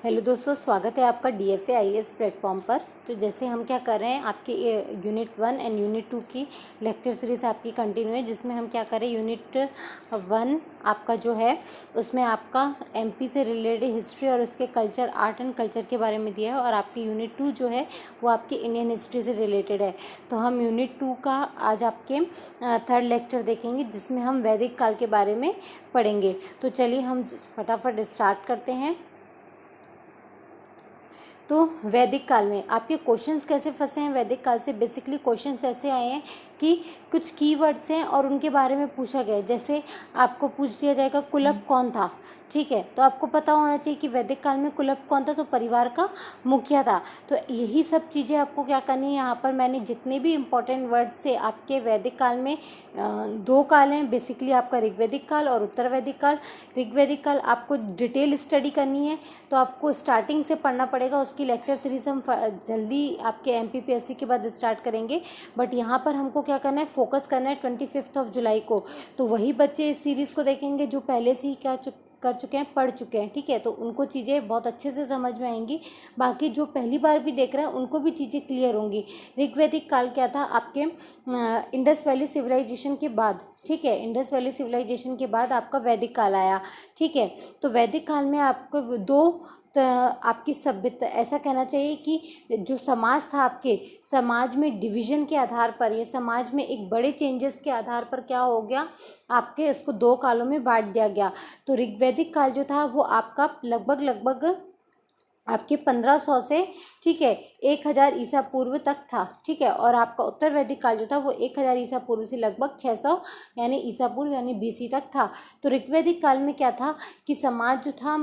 Hello दोस्तों, स्वागत है आपका DFA IAS प्लेटफॉर्म पर। तो जैसे हम क्या कर रहे हैं, आपके यूनिट 1 एंड यूनिट 2 की लेक्चर सीरीज़ आपकी कंटिन्यू है, जिसमें हम क्या करें, यूनिट 1 आपका जो है उसमें आपका MP से रिलेटेड हिस्ट्री और उसके कल्चर, आर्ट एंड कल्चर के बारे में दिया है, और आपकी यूनिट 2 जो है वो आपकी इंडियन हिस्ट्री से रिलेटेड है। तो हम यूनिट 2 का आज आपके थर्ड लेक्चर देखेंगे, जिसमें हम वैदिक काल के बारे में पढ़ेंगे। तो चलिए हम फटाफट स्टार्ट करते हैं। तो वैदिक काल में आपके क्वेश्चंस कैसे फंसे हैं, वैदिक काल से बेसिकली क्वेश्चंस ऐसे आए हैं कि कुछ कीवर्ड्स हैं और उनके बारे में पूछा गया है। जैसे आपको पूछ दिया जाएगा कुलप कौन था, ठीक है, तो आपको पता होना चाहिए कि वैदिक काल में कुलप कौन था, तो परिवार का मुखिया था। तो यही सब चीज़ें आपको क्या करनी है, यहाँ पर मैंने जितने भी इम्पोर्टेंट वर्ड्स थे आपके वैदिक काल में, दो काल हैं बेसिकली, आपका ऋग्वैदिक काल और उत्तर वैदिक काल। ऋग्वैदिक काल आपको डिटेल स्टडी करनी है तो आपको स्टार्टिंग से पढ़ना पड़ेगा। उसकी लेक्चर सीरीज हम जल्दी आपके MPPSC के बाद स्टार्ट करेंगे, बट यहाँ पर हमको क्या करना है, फोकस करना है 25 जुलाई को। तो वही बच्चे इस सीरीज़ को देखेंगे जो पहले से ही क्या कर चुके हैं, पढ़ चुके हैं, ठीक है, तो उनको चीज़ें बहुत अच्छे से समझ में आएंगी। बाकी जो पहली बार भी देख रहे हैं उनको भी चीज़ें क्लियर होंगी। ऋग्वैदिक काल क्या था, आपके इंडस वैली सिविलाइजेशन के बाद, ठीक है, इंडस वैली सिविलाइजेशन के बाद आपका वैदिक काल आया, ठीक है। तो वैदिक काल में आपको दो आपकी सभ्यता, ऐसा कहना चाहिए कि जो समाज था, आपके समाज में डिवीजन के आधार पर, या समाज में एक बड़े चेंजेस के आधार पर क्या हो गया, आपके इसको दो कालों में बांट दिया गया। तो ऋग्वैदिक काल जो था वो आपका लगभग आपके 1500 से, ठीक है, 1000 ईसा पूर्व तक था, ठीक है। और आपका उत्तर वैदिक काल जो था वो 1000 ईसा पूर्व से लगभग 600 यानी ईसा पूर्व यानी BC तक था। तो ऋग्वैदिक काल में क्या था कि समाज जो था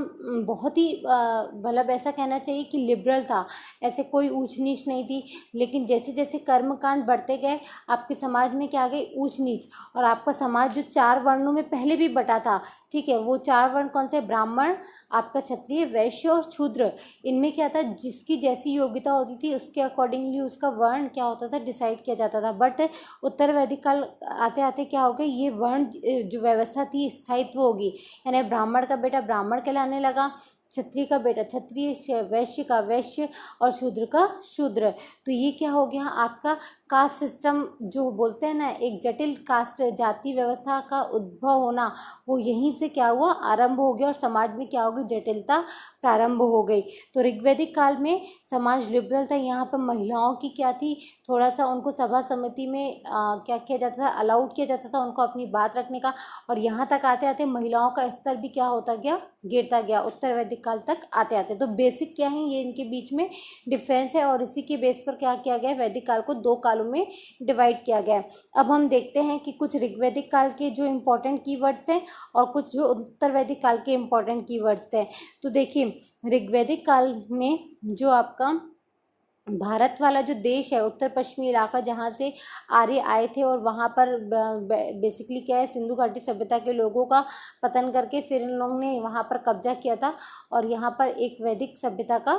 बहुत ही मतलब ऐसा कहना चाहिए कि लिबरल था, ऐसे कोई ऊंच नीच नहीं थी। लेकिन जैसे जैसे कर्मकांड बढ़ते गए आपके समाज में क्या आ गई, ऊंच नीच। और आपका समाज जो 4 वर्णों में पहले भी बटा था, ठीक है, वो 4 वर्ण कौन से, ब्राह्मण, आपका क्षत्रिय, वैश्य और शूद्र। इनमें क्या था, जिसकी जैसी योग्यता होती थी उसके अकॉर्डिंगली उसका वर्ण क्या होता था, डिसाइड किया जाता था। बट उत्तर वैदिक काल आते आते क्या हो गया, ये वर्ण जो व्यवस्था थी स्थायित्व होगी, यानी ब्राह्मण का बेटा ब्राह्मण कहलाने लगा, क्षत्रिय का बेटा क्षत्रिय, वैश्य का वैश्य और शूद्र का शूद्र। तो ये क्या हो गया, आपका कास्ट सिस्टम जो बोलते हैं ना, एक जटिल कास्ट जाति व्यवस्था का उद्भव होना, वो यहीं से क्या हुआ, आरंभ हो गया, और समाज में क्या हो गई, जटिलता प्रारंभ हो गई। तो ऋग्वैदिक काल में समाज लिबरल था। यहाँ पर महिलाओं की क्या थी, थोड़ा सा उनको सभा समिति में क्या किया जाता था, अलाउड किया जाता था उनको अपनी बात रखने का। और यहाँ तक आते आते महिलाओं का स्तर भी क्या होता गया, गिरता गया उत्तर वैदिक काल तक आते आते। तो बेसिक क्या है, ये इनके बीच में डिफरेंस है, और इसी के बेस पर क्या किया गया, वैदिक काल को दो कालों में डिवाइड किया गया है। अब हम देखते हैं कि कुछ ऋग्वैदिक काल के जो इम्पोर्टेंट कीवर्ड्स हैं और कुछ जो उत्तर वैदिक काल के इम्पोर्टेंट कीवर्ड्स हैं। तो देखिए, ऋग्वैदिक काल में जो आपका भारत वाला जो देश है, उत्तर पश्चिमी इलाका, जहाँ से आर्य आए थे, और वहाँ पर बेसिकली क्या है, सिंधु घाटी सभ्यता के लोगों का पतन करके फिर इन लोगों ने वहाँ पर कब्जा किया था, और यहाँ पर एक वैदिक सभ्यता का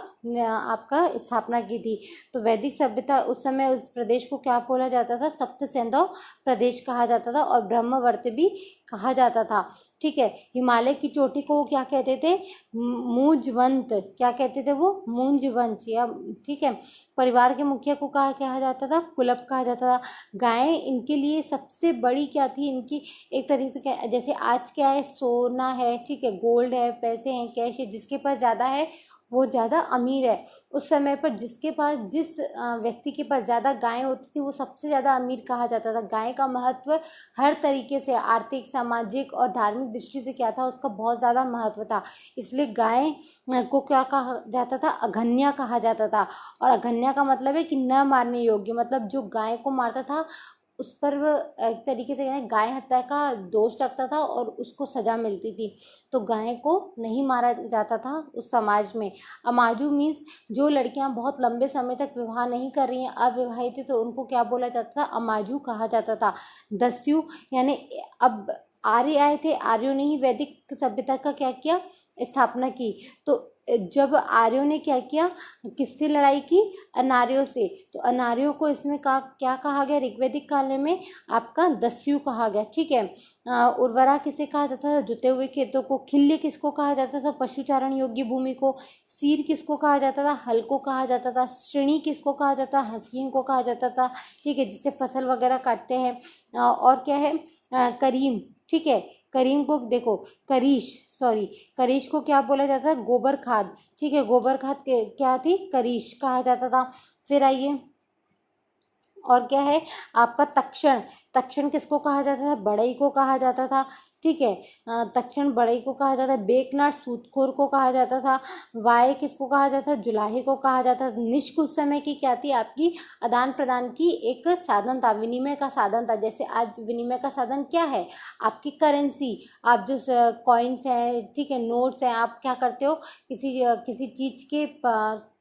आपका स्थापना की थी। तो वैदिक सभ्यता उस समय उस प्रदेश को क्या बोला जाता था, सप्त सिंधु प्रदेश कहा जाता था, और ब्रह्मवर्त भी कहा जाता था, ठीक है। हिमालय की चोटी को वो क्या कहते थे, मूंजवंत, क्या कहते थे वो, मूंजवंश, या ठीक है। परिवार के मुखिया को कहा जाता था, कुलप कहा जाता था। गायें इनके लिए सबसे बड़ी क्या थी, इनकी एक तरीके से क्या, जैसे आज क्या है, सोना है, ठीक है, गोल्ड है, पैसे हैं, कैश है, जिसके पास ज़्यादा है वो ज़्यादा अमीर है। उस समय पर जिसके पास, जिस व्यक्ति के पास ज़्यादा गायें होती थी वो सबसे ज़्यादा अमीर कहा जाता था। गाय का महत्व हर तरीके से, आर्थिक, सामाजिक और धार्मिक दृष्टि से क्या था, उसका बहुत ज़्यादा महत्व था। इसलिए गाय को क्या कहा जाता था, अघन्या कहा जाता था। और अघन्या का मतलब है कि न मारने योग्य, मतलब जो गाय को मारता था उस पर वो एक तरीके से गाय हत्या का दोष लगता था और उसको सज़ा मिलती थी। तो गाय को नहीं मारा जाता था उस समाज में। अमाजू मीन्स जो लड़कियां बहुत लंबे समय तक विवाह नहीं कर रही हैं, अविवाहित, तो उनको क्या बोला जाता था, अमाजू कहा जाता था। दस्यु यानी, अब आर्य आए थे, आर्यों ने ही वैदिक सभ्यता का क्या किया, स्थापना की। तो जब आर्यों ने क्या किया, किससे लड़ाई की, अनार्यों से, तो अनार्यों को इसमें क्या कहा गया, ऋग्वैदिक काल में आपका दस्यु कहा गया। ठीक है। उर्वरा किसे कहा जाता था, जुते हुए खेतों को। खिल्य किसको कहा जाता था, पशुचारण योग्य भूमि को। सीर किसको कहा जाता था, हल को कहा जाता था। श्रेणी किसको कहा जाता, हसीन को कहा जाता था। ठीक है, जिससे फसल वगैरह काटते हैं। और क्या है, करीम। ठीक है, करीम को देखो, करीश को क्या बोला जाता है, गोबर खाद। ठीक है, गोबर खाद क्या थी, करीश कहा जाता था। फिर आइए, और क्या है आपका तक्षण। तक्षण किसको कहा जाता था, बढ़ई को कहा जाता था। ठीक है, तक्षण बढ़ई को कहा जाता है। बेकनाट सूदखोर को कहा जाता था। वाय किसको कहा जाता था, जुलाहे को कहा जाता था। निष्क उस समय की क्या थी, आपकी आदान प्रदान की एक साधन था, विनिमय का साधन था। जैसे आज विनिमय का साधन क्या है, आपकी करेंसी। आप जो कॉइन्स हैं, ठीक है, नोट्स हैं, आप क्या करते हो, किसी चीज़ के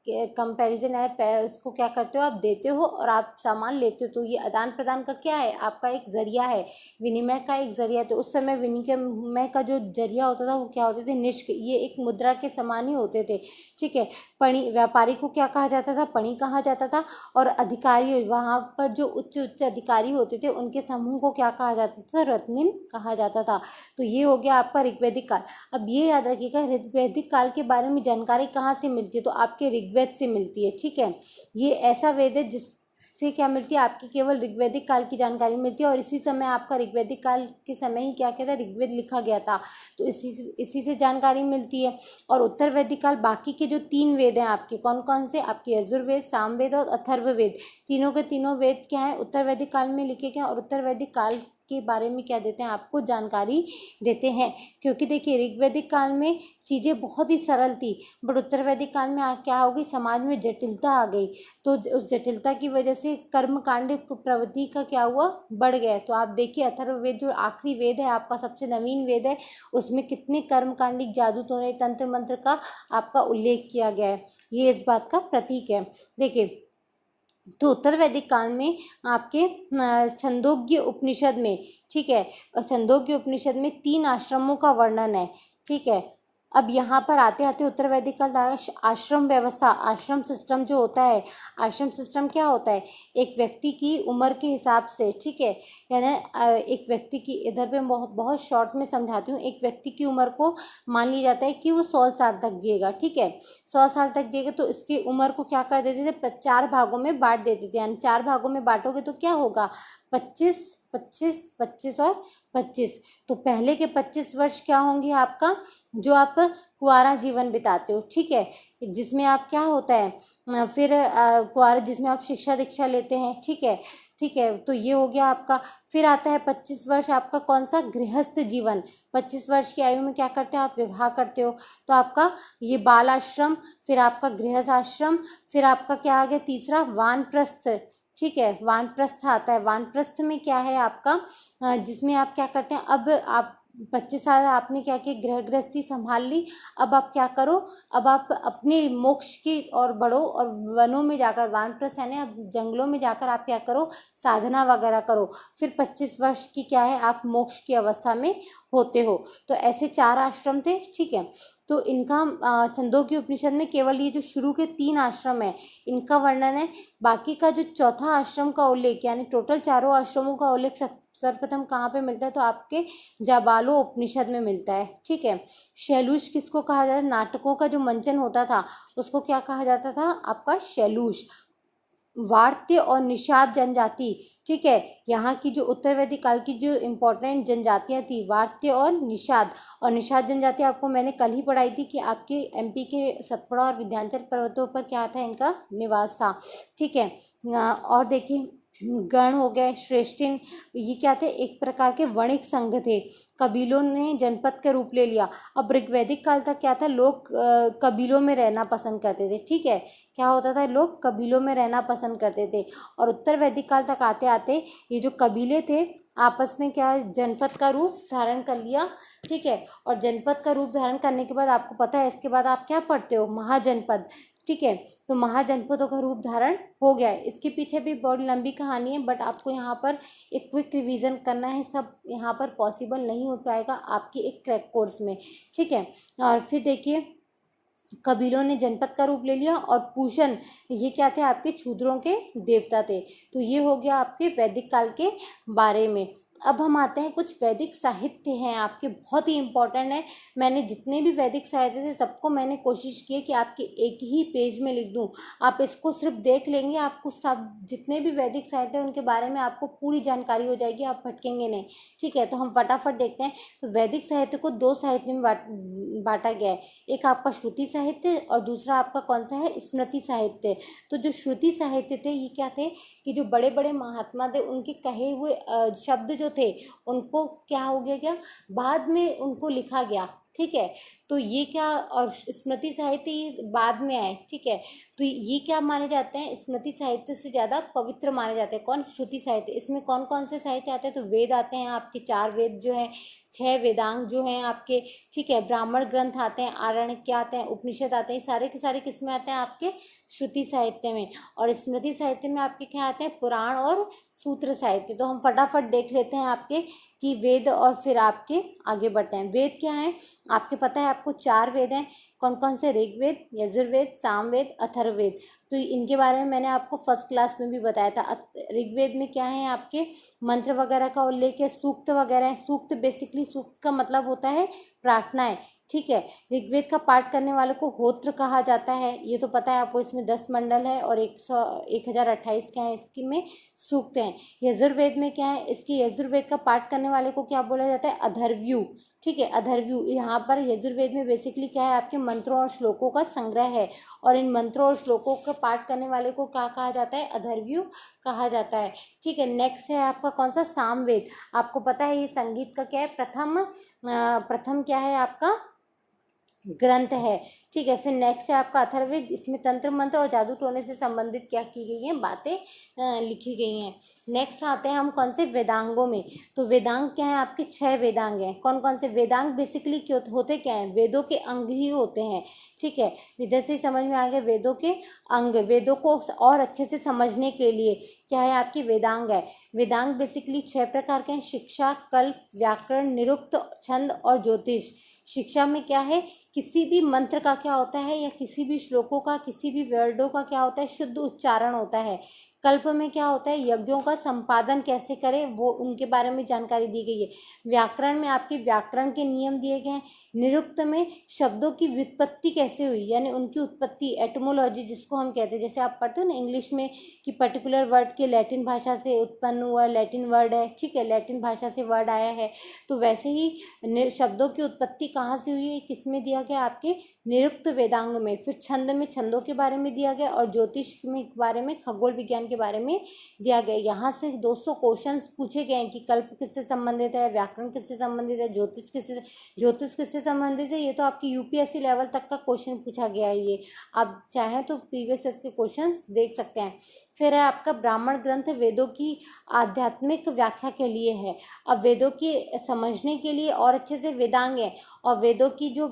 कंपैरिजन है, उसको क्या करते हो, आप देते हो और आप सामान लेते हो। तो ये आदान प्रदान का क्या है, आपका एक जरिया है, विनिमय का एक जरिया। तो उस समय विनिमय का जो जरिया होता था वो क्या होते थे, निष्क। ये एक मुद्रा के समान ही होते थे। ठीक है, पणि, व्यापारी को क्या कहा जाता था, पणि कहा जाता था। और अधिकारी, वहाँ पर जो उच्च उच्च अधिकारी होते थे उनके समूह को क्या कहा जाता था, रत्निन कहा जाता था। तो ये हो गया आपका ऋग्वैदिक काल। अब ये याद रखिएगा, ऋग्वैदिक काल के बारे में जानकारी कहाँ से मिलती है, तो आपके ऋग्वेद से मिलती है। ठीक है, ये ऐसा वेद है जिससे क्या मिलती है, आपकी केवल ऋग्वैदिक काल की जानकारी मिलती है। और इसी समय आपका ऋग्वैदिक काल के समय ही क्या कहता है, ऋग्वेद लिखा गया था। तो इसी से जानकारी मिलती है। और उत्तर वैदिक काल, बाकी के जो 3 वेद हैं आपके, कौन कौन से, आपके यजुर्वेद, सामवेद और अथर्ववेद, तीनों के तीनों वेद क्या है, उत्तर वैदिक काल में लिखे गए। और उत्तर वैदिक काल के बारे में क्या देते हैं, आपको जानकारी देते हैं। क्योंकि देखिए, ऋग्वैदिक काल में चीज़ें बहुत ही सरल थी, बट उत्तर वैदिक काल में क्या हो गई, समाज में जटिलता आ गई। तो उस जटिलता की वजह से कर्मकांड प्रवृत्ति का क्या हुआ, बढ़ गया। तो आप देखिए, अथर्ववेद जो आखिरी वेद है आपका, सबसे नवीन वेद है, उसमें कितने कर्मकांडिक जादू टोने, तंत्र मंत्र का आपका उल्लेख किया गया है। ये इस बात का प्रतीक है। देखिए, तो उत्तर वैदिक काल में आपके छंदोग्य उपनिषद में, ठीक है, छंदोग्य उपनिषद में 3 आश्रमों का वर्णन है। ठीक है, अब यहाँ पर आते आते उत्तर वैदिक काल आश्रम व्यवस्था, आश्रम सिस्टम जो होता है, आश्रम सिस्टम क्या होता है, एक व्यक्ति की उम्र के हिसाब से। ठीक है, यानी एक व्यक्ति की, इधर पे बहुत शॉर्ट में समझाती हूँ, एक व्यक्ति की उम्र को मान लिया जाता है कि वो 100 साल तक जिएगा। ठीक है, 100 साल तक जिएगा, तो इसकी उम्र को क्या कर देते थे, 4 भागों में बांट देते थे। यानी 4 भागों में बांटोगे तो क्या होगा, 25, 25, 25 और 25। तो पहले के 25 वर्ष क्या होंगे आपका, जो आप कुंवारा जीवन बिताते हो। ठीक है, जिसमें आप क्या होता है, फिर कुंवारा, जिसमें आप शिक्षा दीक्षा लेते हैं। ठीक है, ठीक है, तो ये हो गया आपका। फिर आता है 25 वर्ष आपका कौन सा, गृहस्थ जीवन। 25 वर्ष की आयु में क्या करते हो, आप विवाह करते हो। तो आपका ये बाल आश्रम, फिर आपका गृहस्थ आश्रम, फिर आपका क्या आ गया, तीसरा वानप्रस्थ। ठीक है, वानप्रस्थ आता है। वानप्रस्थ में क्या है आपका, जिसमें आप क्या करते हैं, अब आप 25 साल आपने क्या किया, गृह गृहस्थी संभाल ली। अब आप क्या करो, अब आप अपने मोक्ष की और बढ़ो, और वनों में जाकर, वानप्रस्थ यानी अब जंगलों में जाकर आप क्या करो, साधना वगैरह करो। फिर 25 वर्ष की क्या है, आप मोक्ष की अवस्था में होते हो। तो ऐसे 4 आश्रम थे। ठीक है, तो इनका छंदोग्य उपनिषद में केवल ये जो शुरू के 3 आश्रम है इनका वर्णन है। बाकी का जो चौथा आश्रम का उल्लेख, यानी टोटल 4 आश्रमों का उल्लेख सर्वप्रथम कहाँ पे मिलता है, तो आपके जाबालो उपनिषद में मिलता है। ठीक है, शैलूष किसको कहा जाता है, नाटकों का जो मंचन होता था उसको क्या कहा जाता था, आपका शैलूष। वार्त्य और निषाद जनजाति, ठीक है, यहाँ की जो उत्तर वैदिक काल की जो इम्पोर्टेंट जनजातियाँ थी, वार्त्य और निषाद। और निषाद जनजाति आपको मैंने कल ही पढ़ाई थी कि आपके एमपी के सतपुड़ा और विंध्याचल पर्वतों पर क्या था, इनका निवास था। ठीक है, और देखिए, गण हो गए, श्रेष्ठिन, ये क्या थे, एक प्रकार के वणिक संघ थे। कबीलों ने जनपद का रूप ले लिया। अब ऋग्वैदिक काल तक क्या था, लोग कबीलों में रहना पसंद करते थे। ठीक है, क्या होता था, लोग कबीलों में रहना पसंद करते थे। और उत्तर वैदिक काल तक आते आते ये जो कबीले थे आपस में क्या, जनपद का रूप धारण कर लिया। ठीक है, और जनपद का रूप धारण करने के बाद आपको पता है इसके बाद आप क्या पढ़ते हो, महाजनपद। ठीक है, तो महाजनपदों का रूप धारण हो गया है। इसके पीछे भी बड़ी लंबी कहानी है, बट आपको यहाँ पर एक क्विक रिवीजन करना है, सब यहाँ पर पॉसिबल नहीं हो पाएगा आपके एक क्रैक कोर्स में। ठीक है, और फिर देखिए, कबीलों ने जनपद का रूप ले लिया, और पूषण ये क्या थे, आपके शूद्रों के देवता थे। तो ये हो गया आपके वैदिक काल के बारे में। अब हम आते हैं, कुछ वैदिक साहित्य हैं आपके, बहुत ही इम्पोर्टेंट है। मैंने जितने भी वैदिक साहित्य थे सबको मैंने कोशिश की है कि आपके एक ही पेज में लिख दूं। आप इसको सिर्फ देख लेंगे, आपको सब जितने भी वैदिक साहित्य हैं उनके बारे में आपको पूरी जानकारी हो जाएगी, आप भटकेंगे नहीं। ठीक है, तो हम फटाफट देखते हैं। तो वैदिक साहित्य को दो साहित्य में बांटा गया है। एक आपका श्रुति साहित्य और दूसरा आपका कौन सा है, स्मृति साहित्य। तो जो श्रुति साहित्य थे ये क्या थे कि जो बड़े बड़े महात्मा थे उनके कहे हुए शब्द जो थे उनको क्या हो गया, क्या बाद में उनको लिखा गया। ठीक है, तो ये क्या, और स्मृति साहित्य ये बाद में आए। ठीक है, तो ये क्या माने जाते हैं, स्मृति साहित्य से ज़्यादा पवित्र माने जाते हैं। कौन, श्रुति साहित्य। इसमें कौन कौन से साहित्य आते हैं, तो वेद आते हैं आपके, 4 वेद जो हैं, 6 वेदांग जो हैं आपके। ठीक है, ब्राह्मण ग्रंथ आते हैं, आरण्यक आते हैं, उपनिषद आते हैं, सारे के सारे किस में आते हैं, आपके श्रुति साहित्य में। और स्मृति साहित्य में आपके क्या आते हैं, पुराण और सूत्र साहित्य। तो हम फटाफट देख लेते हैं आपके कि वेद, और फिर आपके आगे बढ़ते हैं। वेद क्या है, आपके पता है आपको 4 वेद हैं। कौन कौन से, ऋग्वेद, यजुर्वेद, सामवेद, अथर्ववेद। तो इनके बारे में मैंने आपको फर्स्ट क्लास में भी बताया था। ऋग्वेद में क्या है, आपके मंत्र वगैरह का उल्लेख है, सूक्त वगैरह है। सूक्त बेसिकली, सूक्त का मतलब होता है प्रार्थनाएं। ठीक है, ऋग्वेद का पाठ करने वाले को होत्र कहा जाता है, ये तो पता है आपको। इसमें 10 मंडल है और 1028 क्या है इसकी में सूक्त हैं। यजुर्वेद में क्या है, इसके यजुर्वेद का पाठ करने वाले को क्या बोला जाता है, अधर्व्यू। ठीक है, अधर्व्यू। यहाँ पर यजुर्वेद में बेसिकली क्या है, आपके मंत्रों और श्लोकों का संग्रह है, और इन मंत्रों और श्लोकों का पाठ करने वाले को क्या कहा जाता है, अधर्व्यू कहा जाता है। ठीक है, नेक्स्ट है आपका कौन सा, सामवेद। आपको पता है ये संगीत का क्या है, प्रथम क्या है आपका ग्रंथ है। ठीक है, फिर नेक्स्ट है आपका अथर्ववेद। इसमें तंत्र मंत्र और जादू टोने से संबंधित क्या की गई हैं, बातें लिखी गई हैं। नेक्स्ट आते हैं हम कौन से, वेदांगों में। तो वेदांग क्या है, आपके 6 वेदांग हैं। कौन कौन से वेदांग, बेसिकली क्यों होते क्या हैं, वेदों के अंग ही होते हैं। ठीक है, इधर से समझ में आ गया, वेदों के अंग। वेदों को और अच्छे से समझने के लिए क्या है, आपकी वेदांग है। वेदांग बेसिकली 6 प्रकार के हैं, शिक्षा, कल्प, व्याकरण, निरुक्त, छंद और ज्योतिष। शिक्षा में क्या है, किसी भी मंत्र का क्या होता है, या किसी भी श्लोकों का, किसी भी वर्डों का क्या होता है, शुद्ध उच्चारण होता है। कल्प में क्या होता है, यज्ञों का संपादन कैसे करें, वो उनके बारे में जानकारी दी गई है। व्याकरण में आपके व्याकरण के नियम दिए गए हैं। निरुक्त में शब्दों की व्युत्पत्ति कैसे हुई, यानी उनकी उत्पत्ति, एटमोलॉजी जिसको हम कहते हैं। जैसे आप पढ़ते हो ना इंग्लिश में कि पर्टिकुलर वर्ड के लैटिन भाषा से उत्पन्न हुआ, लैटिन वर्ड है। ठीक है, लैटिन भाषा से वर्ड आया है। तो वैसे ही शब्दों की उत्पत्ति कहाँ से हुई है, किस में दिया गया, आपके निरुक्त वेदांग में। फिर छंद में छंदों के बारे में दिया गया, और ज्योतिष में बारे में, खगोल विज्ञान के बारे में दिया गया। यहाँ से 200 क्वेश्चंस पूछे गए हैं कि कल्प किससे संबंधित है, व्याकरण किससे संबंधित है, ज्योतिष किससे संबंधित है। ये तो आपकी यूपीएससी लेवल तक का क्वेश्चन पूछा गया है। ये आप चाहें तो प्रीवियस ईयर के क्वेश्चन देख सकते हैं। फिर है आपका ब्राह्मण ग्रंथ, वेदों की आध्यात्मिक व्याख्या के लिए है। अब वेदों की समझने के लिए और अच्छे से वेदांग है, और वेदों की जो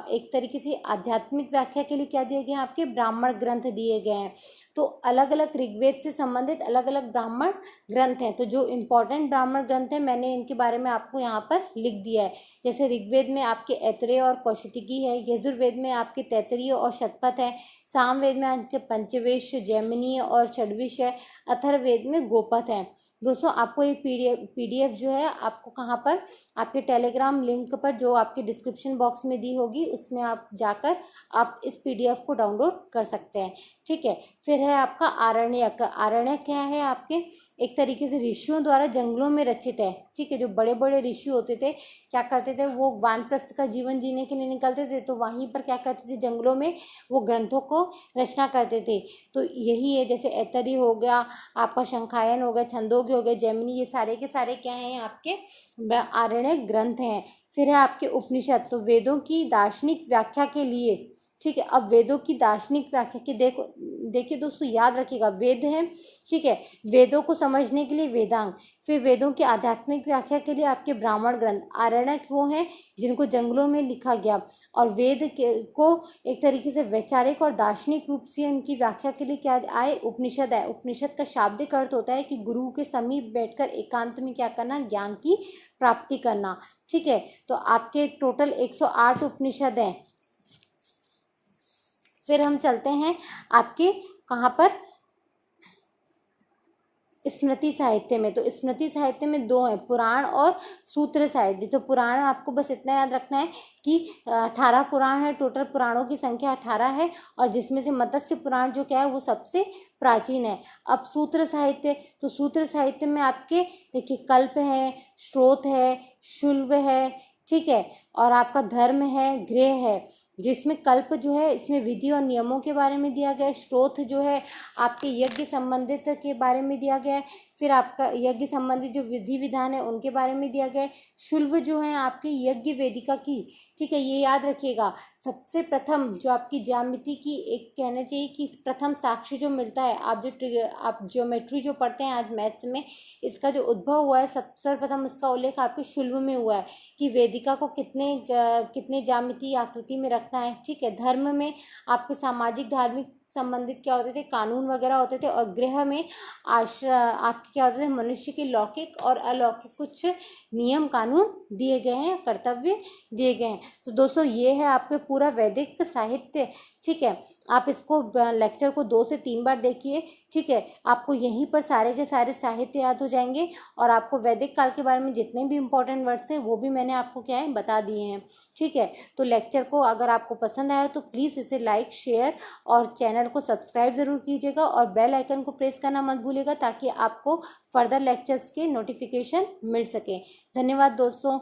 एक तरीके से आध्यात्मिक व्याख्या के लिए क्या दिए गए हैं, आपके ब्राह्मण ग्रंथ दिए गए हैं। तो अलग अलग ऋग्वेद से संबंधित अलग अलग ब्राह्मण ग्रंथ हैं। तो जो इम्पोर्टेंट ब्राह्मण ग्रंथ हैं मैंने इनके बारे में आपको यहाँ पर लिख दिया है। जैसे ऋग्वेद में आपके ऐतरेय और कौशिकी है, यजुर्वेद में आपके तैतरीय और शतपथ है, सामवेद में आपके पंचवेश, जैमिनीय और षड्विश है, अथर्ववेद में गोपथ है। दोस्तों आपको ये पीडीएफ जो है आपको कहाँ पर, आपके टेलीग्राम लिंक पर जो आपके डिस्क्रिप्शन बॉक्स में दी होगी उसमें आप जाकर आप इस पीडीएफ को डाउनलोड कर सकते हैं। ठीक है, फिर है आपका आरण्यक। आरण्यक क्या है, आपके एक तरीके से ऋषियों द्वारा जंगलों में रचित है। ठीक है, जो बड़े बड़े ऋषि होते थे क्या करते थे, वो वानप्रस्थ का जीवन जीने के लिए निकलते थे, तो वहीं पर क्या करते थे, जंगलों में वो ग्रंथों को रचना करते थे। तो यही है, जैसे ऐतरी हो गया, आपका शंखायन हो गया, छंदोग्य हो गया, जैमिनी, ये सारे के सारे क्या हैं, आपके आरण्यक ग्रंथ हैं। फिर है आपके उपनिषद, तो वेदों की दार्शनिक व्याख्या के लिए। ठीक है, अब वेदों की दार्शनिक व्याख्या की देखिए दोस्तों, याद रखिएगा, वेद है। ठीक है, वेदों को समझने के लिए वेदांग, फिर वेदों की आध्यात्मिक व्याख्या के लिए आपके ब्राह्मण ग्रंथ। आरण्यक वो हैं जिनको जंगलों में लिखा गया, और वेद को एक तरीके से वैचारिक और दार्शनिक रूप से इनकी व्याख्या के लिए क्या आए, उपनिषद है। उपनिषद का शाब्दिक अर्थ होता है कि गुरु के समीप बैठकर एकांत में क्या करना, ज्ञान की प्राप्ति करना। ठीक है, तो आपके टोटल 108 उपनिषद हैं। फिर हम चलते हैं आपके कहाँ पर, स्मृति साहित्य में। तो स्मृति साहित्य में दो हैं, पुराण और सूत्र साहित्य। तो पुराण आपको बस इतना याद रखना है कि 18 पुराण है, टोटल पुराणों की संख्या 18 है, और जिसमें से मत्स्य पुराण जो क्या है वो सबसे प्राचीन है। अब सूत्र साहित्य, तो सूत्र साहित्य में आपके देखिए कल्प है, स्रोत है, शुल्ब है, ठीक है, और आपका धर्म है, गृह है। जिसमें कल्प जो है इसमें विधि और नियमों के बारे में दिया गया है, स्रोत जो है आपके यज्ञ संबंधित के बारे में दिया गया है, फिर आपका यज्ञ संबंधित जो विधि विधान है उनके बारे में दिया गया है, शुल्ब जो है आपके यज्ञ वेदिका की, ठीक है, ये याद रखिएगा। सबसे प्रथम जो आपकी ज्यामिति की एक कहना चाहिए कि प्रथम साक्ष्य जो मिलता है, आप ज्योमेट्री जो पढ़ते हैं आज मैथ्स में, इसका जो उद्भव हुआ है सर्वप्रथम इसका उल्लेख आपके शुल्ब में हुआ है कि वेदिका को कितने ज्यामिति आकृति में रखना है, ठीक है। धर्म में आपके सामाजिक धार्मिक संबंधित क्या होते थे, कानून वगैरह होते थे, और गृह में आपके क्या होते थे, मनुष्य के लौकिक और अलौकिक कुछ नियम कानून दिए गए हैं, कर्तव्य दिए गए हैं। तो दोस्तों ये है आपके पूरा वैदिक साहित्य, ठीक है। आप इसको लेक्चर को 2 से 3 बार देखिए, ठीक है, आपको यहीं पर सारे के सारे साहित्य याद हो जाएंगे, और आपको वैदिक काल के बारे में जितने भी इंपॉर्टेंट वर्ड्स हैं वो भी मैंने आपको क्या है बता दिए हैं, ठीक है। तो लेक्चर को अगर आपको पसंद आया तो प्लीज़ इसे लाइक, शेयर और चैनल को सब्सक्राइब ज़रूर कीजिएगा, और बेल आइकन को प्रेस करना मत भूलिएगा ताकि आपको फर्दर लेक्चर्स के नोटिफिकेशन मिल सके। धन्यवाद दोस्तों।